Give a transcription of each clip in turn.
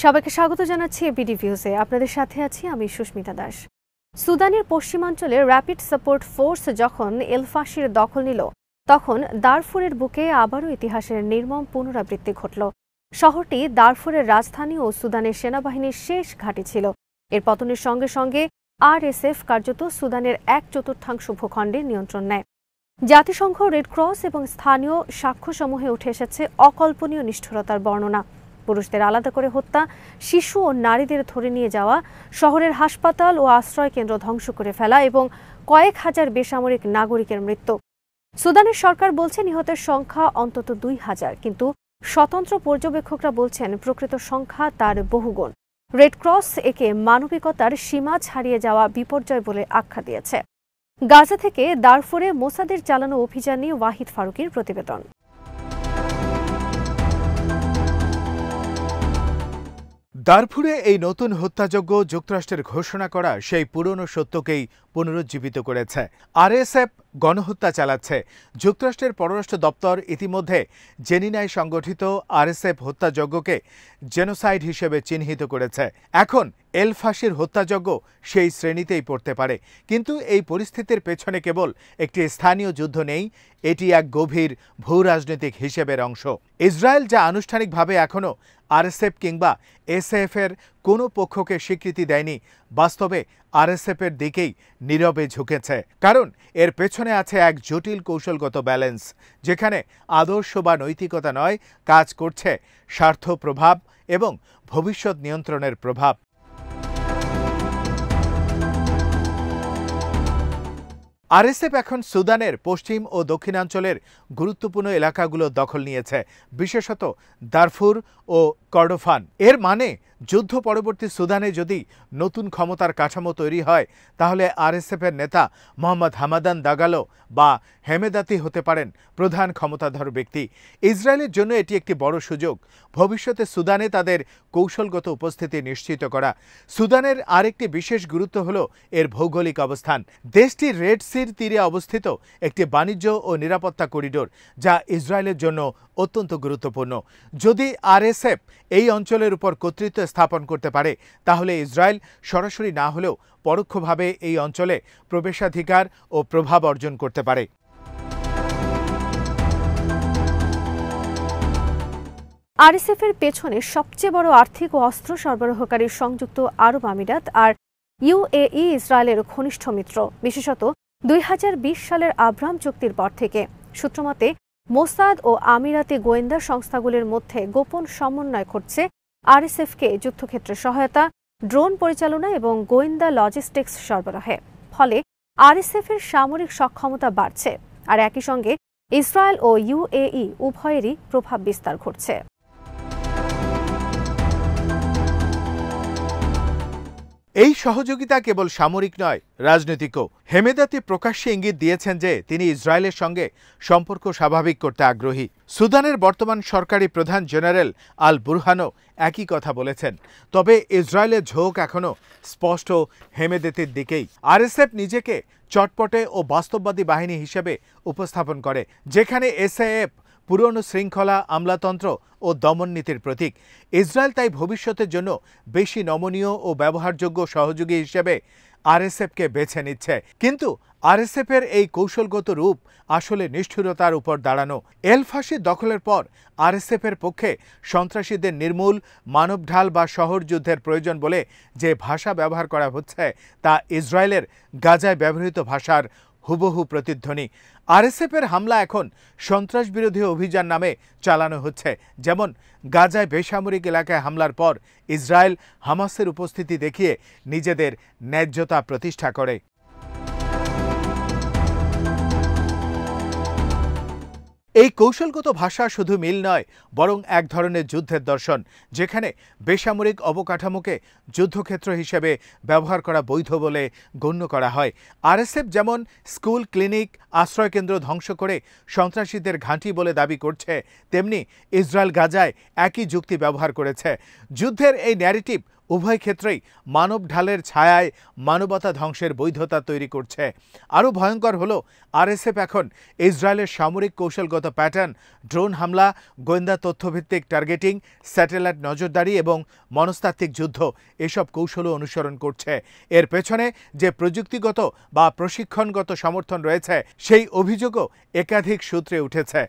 সবাইকে স্বাগত জানাচ্ছি এবিডি ভিউজে। আপনাদের সাথে আছি আমি সুস্মিতা দাস। সুদানের পশ্চিমাঞ্চলে র্যাপিড সাপোর্ট ফোর্স যখন এলফাশির দখল নিল, তখন দারফুরের বুকে আবারও ইতিহাসের নির্মম পুনরাবৃত্তি ঘটল। শহরটি দারফুরের রাজধানী ও সুদানের সেনাবাহিনীর শেষ ঘাঁটি ছিল। এর পতনের সঙ্গে সঙ্গে আরএসএফ কার্যত সুদানের 1/4 ভূখণ্ডের নিয়ন্ত্রণ নেয়। জাতিসংঘ, রেড ক্রস এবং স্থানীয় সাক্ষ্যসমূহে উঠে এসেছে অকল্পনীয় নিষ্ঠুরতার বর্ণনা। পুরুষদের আলাদা করে হত্যা, শিশু ও নারীদের ধরে নিয়ে যাওয়া, শহরের হাসপাতাল ও আশ্রয় কেন্দ্র ধ্বংস করে ফেলা এবং কয়েক হাজার বেসামরিক নাগরিকের মৃত্যু। সুদানের সরকার বলছে নিহতের সংখ্যা অন্তত 2000, কিন্তু স্বতন্ত্র পর্যবেক্ষকরা বলছেন প্রকৃত সংখ্যা তার বহুগুণ। রেড ক্রস একে মানবিকতার সীমা ছাড়িয়ে যাওয়া বিপর্যয় বলে আখ্যা দিয়েছে। গাজা থেকে দারফুরে মোসাদের চালানো অভিযান নিয়ে ওয়াহিদ ফারুকীর প্রতিবেদন। দারফুরে এই নতুন হত্যাযজ্ঞ যুক্তরাষ্ট্রের ঘোষণা করা সেই পুরনো সত্যকেই পুনরুজ্জীবিত করেছে। আরএসএফ গণহত্যা চালাচ্ছে। যুক্তরাষ্ট্রের পররাষ্ট্র দপ্তর ইতিমধ্যে জেনিনায় সংগঠিত আরএসএফ হত্যাযজ্ঞকে জেনোসাইড হিসেবে চিহ্নিত করেছে। এখন এলফাশির হত্যাযজ্ঞ সেই শ্রেণীতেই পড়তে পারে। কিন্তু এই পরিস্থিতির পেছনে কেবল একটি স্থানীয় যুদ্ধ নেই, এটি এক গভীর ভূরাজনৈতিক হিসেবের অংশ। ইসরায়েল যা আনুষ্ঠানিকভাবে এখনও আরএসএফ কিংবা এসএএফের কোনো পক্ষকে স্বীকৃতি দেয়নি, বাস্তবে আরএসএফের দিকেই নীরবে ঝুঁকেছে। কারণ এর পেছনে আছে এক জটিল কৌশলগত ব্যালেন্স, যেখানে আদর্শ বা নৈতিকতা নয়, কাজ করছে স্বার্থ প্রভাব এবং ভবিষ্যৎ নিয়ন্ত্রণের প্রভাব। আরএসএফ এখন সুদানের পশ্চিম ও দক্ষিণাঞ্চলের গুরুত্বপূর্ণ এলাকাগুলো দখল নিয়েছে, বিশেষত দারফুর ও কর্ডোফান। এর মানে যুদ্ধ পরবর্তী সুদানে যদি নতুন ক্ষমতার কাঠামো তৈরি হয়, তাহলে আরএসএফের নেতা মোহাম্মদ হামাদান দাগালো বা হেমেদাতি হতে পারেন প্রধান ক্ষমতাধর ব্যক্তি। ইসরায়েলের জন্য এটি একটি বড় সুযোগ, ভবিষ্যতে সুদানে তাদের কৌশলগত উপস্থিতি নিশ্চিত করা। সুদানের আরেকটি বিশেষ গুরুত্ব হল এর ভৌগোলিক অবস্থান। দেশটি রেড সির তীরে অবস্থিত একটি বাণিজ্য ও নিরাপত্তা করিডোর, যা ইসরায়েলের জন্য অত্যন্ত গুরুত্বপূর্ণ। যদি আরএসএফ এই অঞ্চলের উপর কর্তৃত্ব স্থাপন করতে পারে, তাহলে ইসরায়েল সরাসরি না হলেও পরোক্ষভাবে এই অঞ্চলে প্রবেশাধিকার ও প্রভাব অর্জন করতে পারে। আরএসএফের পেছনে সবচেয়ে বড় আর্থিক ও অস্ত্র সরবরাহকারী সংযুক্ত আরব আমিরাত আর ইউএই ইসরায়েলের ঘনিষ্ঠ মিত্র, বিশেষত 2020 সালের আব্রাহাম চুক্তির পর থেকে। সূত্রমতে মোসাদ ও আমিরাতি গোয়েন্দা সংস্থাগুলির মধ্যে গোপন সমন্বয় ঘটছে আরএসএফকে যুদ্ধক্ষেত্রে সহায়তা, ড্রোন পরিচালনা এবং গোয়েন্দা লজিস্টিক্স সরবরাহে। ফলে আরএসএফের সামরিক সক্ষমতা বাড়ছে, আর একই সঙ্গে ইসরায়েল ও ইউএই উভয়েরই প্রভাব বিস্তার ঘটছে। এই সহযোগিতা কেবল সামরিক নয়, রাজনৈতিকও। হেমেদাতি প্রকাশ্যে ইঙ্গিত দিয়েছেন যে তিনি ইসরায়েলের সঙ্গে সম্পর্ক স্বাভাবিক করতে আগ্রহী। সুদানের বর্তমান সরকারি প্রধান জেনারেল আল বুরহানও একই কথা বলেছেন। তবে ইসরায়েলের ঝোঁক এখনও স্পষ্ট হেমেদাতির দিকেই। আরএসএফ নিজেকে চটপটে ও বাস্তববাদী বাহিনী হিসেবে উপস্থাপন করে, যেখানে এসএএফ পুরনো শৃঙ্খলা, আমলাতন্ত্র ও দমননীতির প্রতীক। ইসরায়েল তাই ভবিষ্যতের জন্য বেশি নমনীয় ও ব্যবহারযোগ্য সহযোগী হিসেবে আরএসএফকে বেছে নিচ্ছে। কিন্তু আরএসএফের এই কৌশলগত রূপ আসলে নিষ্ঠুরতার উপর দাঁড়ানো। এলফাশির দখলের পর আরএসএফের পক্ষে সন্ত্রাসীদের নির্মূল, মানবঢাল বা শহর যুদ্ধের প্রয়োজন বলে যে ভাষা ব্যবহার করা হচ্ছে, তা ইসরায়েলের গাজায় ব্যবহৃত ভাষার হুবহু প্রতিধ্বনি। আরএসএফের হামলা এখন সন্ত্রাস বিরোধী অভিযান নামে চালানো হচ্ছে। যেমন গাজায় বেসামরিক এলাকায় হামলার পর ইসরায়েল হামাসের উপস্থিতি দেখিয়ে নিজেদের ন্যায্যতা প্রতিষ্ঠা করে। এই কৌশলগত ভাষা শুধু মিল নয়, বরং এক ধরনের যুদ্ধের দর্শন, যেখানে বেসামরিক অবকাঠামোকে যুদ্ধক্ষেত্র হিসেবে ব্যবহার করা বৈধ বলে গণ্য করা হয়। আরএসএফ যেমন স্কুল, ক্লিনিক, আশ্রয়কেন্দ্র ধ্বংস করে সন্ত্রাসীদের ঘাঁটি বলে দাবি করছে, তেমনি ইসরায়েল গাজায় একই যুক্তি ব্যবহার করেছে। যুদ্ধের এই ন্যারেটিভ উভয় ক্ষেত্রেই মানব ঢালের ছায়ায় মানবতা ধ্বংসের বৈধতা তৈরি করছে। আরও ভয়ঙ্কর হলো আরএসএফ এখন ইসরায়েলের সামরিক কৌশলগত প্যাটার্ন, ড্রোন হামলা, গোয়েন্দা তথ্যভিত্তিক টার্গেটিং, স্যাটেলাইট নজরদারি এবং মনস্তাত্ত্বিক যুদ্ধ এসব কৌশলও অনুসরণ করছে। এর পেছনে যে প্রযুক্তিগত বা প্রশিক্ষণগত সমর্থন রয়েছে সেই অভিযোগও একাধিক সূত্রে উঠেছে।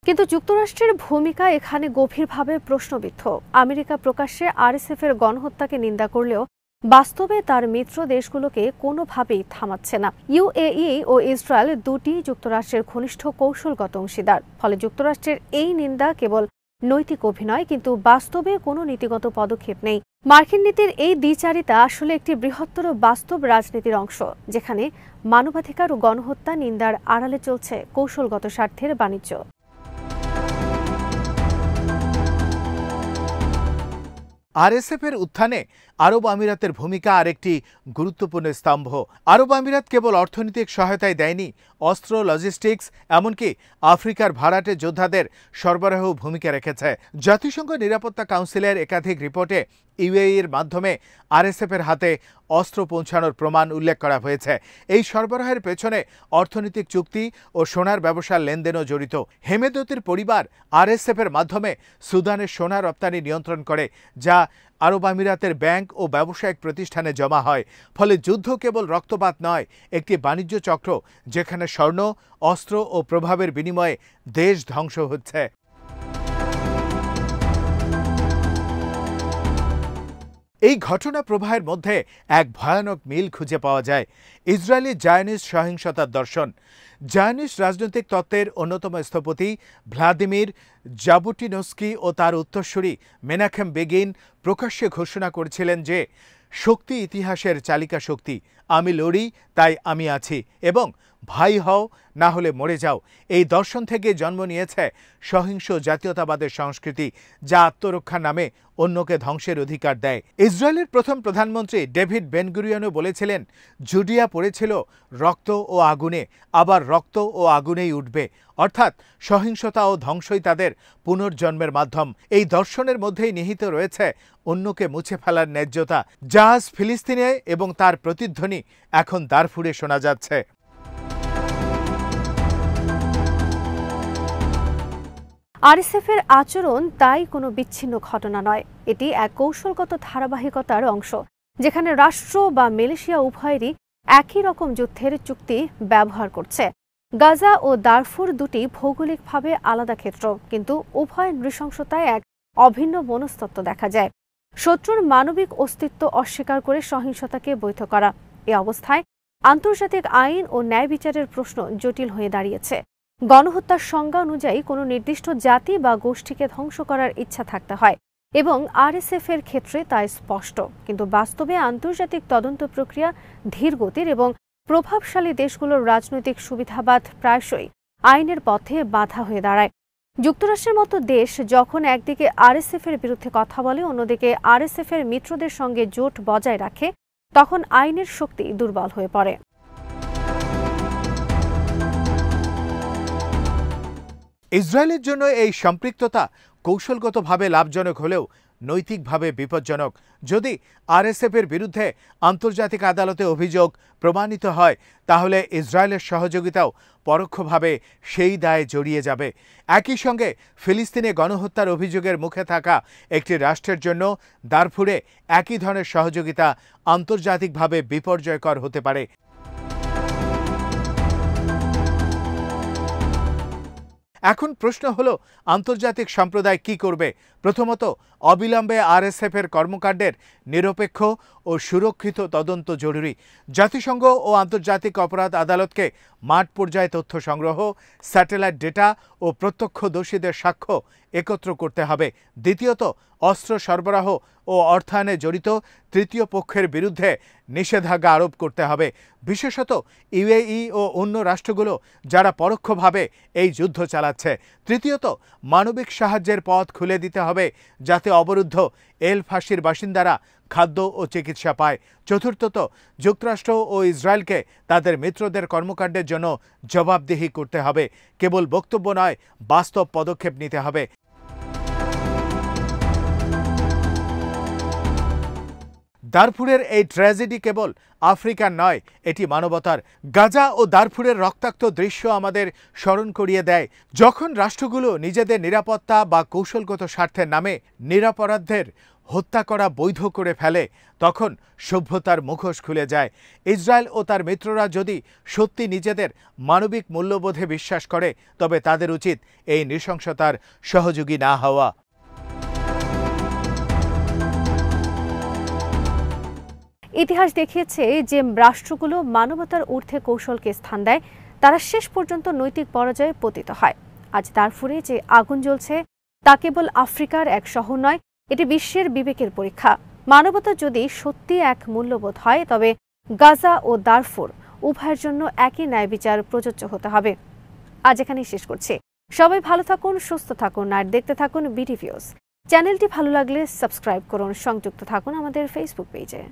কিন্তু যুক্তরাষ্ট্রের ভূমিকা এখানে গভীরভাবে প্রশ্নবিদ্ধ। আমেরিকা প্রকাশ্যে আরএসএফের গণহত্যাকে নিন্দা করলেও বাস্তবে তার মিত্র দেশগুলোকে কোনোভাবেই থামাচ্ছে না। ইউএই ও ইসরায়েল দুটি যুক্তরাষ্ট্রের ঘনিষ্ঠ কৌশলগত অংশীদার। ফলে যুক্তরাষ্ট্রের এই নিন্দা কেবল নৈতিক অভিনয়, কিন্তু বাস্তবে কোনো নীতিগত পদক্ষেপ নেই। মার্কিন নীতির এই দ্বিচারিতা আসলে একটি বৃহত্তর বাস্তব রাজনীতির অংশ, যেখানে মানবাধিকার ও গণহত্যা নিন্দার আড়ালে চলছে কৌশলগত স্বার্থের বাণিজ্য। আরএসএফের উত্থানে আরব আমিরাতের ভূমিকা আরেকটি গুরুত্বপূর্ণ স্তম্ভ। আরব আমিরাত কেবল অর্থনৈতিক সহায়তাই দেয়নি, অস্ত্র, লজিস্টিক্স, এমনকি আফ্রিকার ভাড়াটে যোদ্ধাদের সরবরাহ ভূমিকা রেখেছে। জাতিসংঘ নিরাপত্তা কাউন্সিলের একাধিক রিপোর্টে ইউএইর মাধ্যমে আরএসএফের হাতে অস্ত্র পৌঁছানোর প্রমাণ উল্লেখ করা হয়েছে। এই সরবরাহের পেছনে অর্থনৈতিক চুক্তি ও সোনার ব্যবসার লেনদেনও জড়িত। হেমেদতির পরিবার আরএসএফের মাধ্যমে সুদানের সোনা রপ্তানি নিয়ন্ত্রণ করে, যা আরব আমিরাতের ব্যাংক ও ব্যবসায়িক প্রতিষ্ঠানে জমা হয়। ফলে যুদ্ধ কেবল রক্তপাত নয়, একটি বাণিজ্য চক্র যেখানে স্বর্ণ, অস্ত্র ও প্রভাবের বিনিময়ে দেশ ধ্বংস হচ্ছে। এই ঘটনা প্রবাহের মধ্যে এক ভয়ানক মিল খুঁজে পাওয়া যায়, ইসরায়েলি জায়নিস্ট সহিংসতার দর্শন। জায়নিস্ট রাজনৈতিক তত্ত্বের অন্যতম স্থপতি ভ্লাদিমির জাবুটিনস্কি ও তার উত্তরসূরি মেনাকেম বেগিন প্রকাশ্যে ঘোষণা করেছিলেন যে শক্তি ইতিহাসের চালিকা শক্তি, আমি লড়ি তাই আমি আছি, এবং ভাই হও না হলে মরে যাও। এই দর্শন থেকে জন্ম নিয়েছে সহিংস জাতীয়তাবাদের সংস্কৃতি, যা আত্মরক্ষার নামে অন্যকে ধ্বংসের অধিকার দেয়। ইসরায়েলের প্রথম প্রধানমন্ত্রী ডেভিড বেন-গুরিয়নও বলেছিলেন, জুডিয়া পড়েছিল রক্ত ও আগুনে, আবার রক্ত ও আগুনেই উঠবে। অর্থাৎ সহিংসতা ও ধ্বংসই তাদের পুনর্জন্মের মাধ্যম। এই দর্শনের মধ্যেই নিহিত রয়েছে অন্যকে মুছে ফেলার ন্যায্যতা, যা আজ ফিলিস্তিনে এবং তার প্রতিধ্বনি এখন দারফুরে শোনা যাচ্ছে। আরএসএফের আচরণ তাই কোনো বিচ্ছিন্ন ঘটনা নয়, এটি এক কৌশলগত ধারাবাহিকতার অংশ, যেখানে রাষ্ট্র বা মিলিশিয়া উভয়েরই একই রকম যুদ্ধের চুক্তি ব্যবহার করছে। গাজা ও দারফুর দুটি ভৌগোলিকভাবে আলাদা ক্ষেত্র, কিন্তু উভয় নৃশংসতায় এক অভিন্ন মনস্তত্ত্ব দেখা যায়। শত্রুর মানবিক অস্তিত্ব অস্বীকার করে সহিংসতাকে বৈধ করা। এ অবস্থায় আন্তর্জাতিক আইন ও ন্যায় বিচারের প্রশ্ন জটিল হয়ে দাঁড়িয়েছে। গণহত্যার সংজ্ঞা অনুযায়ী কোনো নির্দিষ্ট জাতি বা গোষ্ঠীকে ধ্বংস করার ইচ্ছা থাকতে হয়, এবং আরএসএফ এর ক্ষেত্রে তা স্পষ্ট। কিন্তু বাস্তবে আন্তর্জাতিক তদন্ত প্রক্রিয়া ধীরগতির এবং প্রভাবশালী দেশগুলোর রাজনৈতিক সুবিধাবাদ প্রায়শই আইনের পথে বাধা হয়ে দাঁড়ায়। যুক্তরাষ্ট্রের মতো দেশ যখন একদিকে আরএসএফ এর বিরুদ্ধে কথা বলে, অন্যদিকে আরএসএফ এর মিত্রদের সঙ্গে জোট বজায় রাখে, তখন আইনের শক্তি দুর্বল হয়ে পড়ে। ইসরায়েলের জন্য এই সম্পৃক্ততা কৌশলগতভাবে লাভজনক হলেও নৈতিকভাবে বিপজ্জনক। যদি আরএসএফের বিরুদ্ধে আন্তর্জাতিক আদালতে অভিযোগ প্রমাণিত হয়, তাহলে ইসরায়েলের সহযোগিতাও পরোক্ষভাবে সেই দায়ে জড়িয়ে যাবে। একই সঙ্গে ফিলিস্তিনে গণহত্যার অভিযোগের মুখে থাকা একটি রাষ্ট্রের জন্য দারফুরে একই ধরনের সহযোগিতা আন্তর্জাতিকভাবে বিপর্যয়কর হতে পারে। এখন প্রশ্ন হলো, আন্তর্জাতিক সম্প্রদায় কি করবে? প্রথমত, অবিলম্বে আরএসএফ এর কর্মকাণ্ডের নিরপেক্ষ ও সুরক্ষিত তদন্ত জরুরি। জাতিসংঘ ও আন্তর্জাতিক অপরাধ আদালতকে মাঠ পর্যায়ে তথ্য সংগ্রহ, স্যাটেলাইট ডেটা ও প্রত্যক্ষদর্শীদের সাক্ষ্য একত্র করতে হবে। দ্বিতীয়ত, অস্ত্র সরবরাহ ও অর্থায়নে জড়িত তৃতীয় পক্ষের বিরুদ্ধে নিষেধাজ্ঞা আরোপ করতে হবে, বিশেষত ইউএই ও অন্য রাষ্ট্রগুলো যারা পরোক্ষভাবে এই যুদ্ধ চালাচ্ছে। তৃতীয়ত, মানবিক সাহায্যের পথ খুলে দিতে হবে, যাতে অবরুদ্ধ এল ফাশির বাসিন্দারা খাদ্য ও চিকিৎসা পায়। চতুর্থত, যুক্তরাষ্ট্র ও ইসরায়েলকে তাদের মিত্রদের কর্মকাণ্ডের জন্য জবাবদিহি করতে হবে। কেবল বক্তব্য নয়, বাস্তব পদক্ষেপ নিতে হবে। দারফুরের এই ট্র্যাজেডি কেবল আফ্রিকার নয়, এটি মানবতার। গাজা ও দারফুরের রক্তাক্ত দৃশ্য আমাদের স্মরণ করিয়ে দেয়, যখন রাষ্ট্রগুলো নিজেদের নিরাপত্তা বা কৌশলগত স্বার্থের নামে নিরপরাধদের হত্যা করা বৈধ করে ফেলে, তখন সভ্যতার মুখোশ খুলে যায়। ইসরায়েল ও তার মিত্ররা যদি সত্যি নিজেদের মানবিক মূল্যবোধে বিশ্বাস করে, তবে তাদের উচিত এই নৃশংসতার সহযোগী না হওয়া। ইতিহাস দেখিয়েছে যে রাষ্ট্রগুলো মানবতার ঊর্ধ্বে কৌশলকে স্থান দেয়, তারা শেষ পর্যন্ত নৈতিক পরাজয়ে পতিত হয়। আজ দারফুরে যে আগুন জ্বলছে তা কেবল আফ্রিকার এক শহর নয়, এটি বিশ্বের বিবেকের পরীক্ষা। মানবতা যদি সত্যি এক মূল্যবোধ হয়, তবে গাজা ও দারফুর উভয়ের জন্য একই ন্যায় বিচার প্রযোজ্য হতে হবে। আজ এখানেই শেষ করছি। সবাই ভালো থাকুন, সুস্থ থাকুন আর দেখতে থাকুন বিডি ভিউজ। চ্যানেলটি ভালো লাগলে সাবস্ক্রাইব করুন, সংযুক্ত থাকুন আমাদের ফেসবুক পেজে।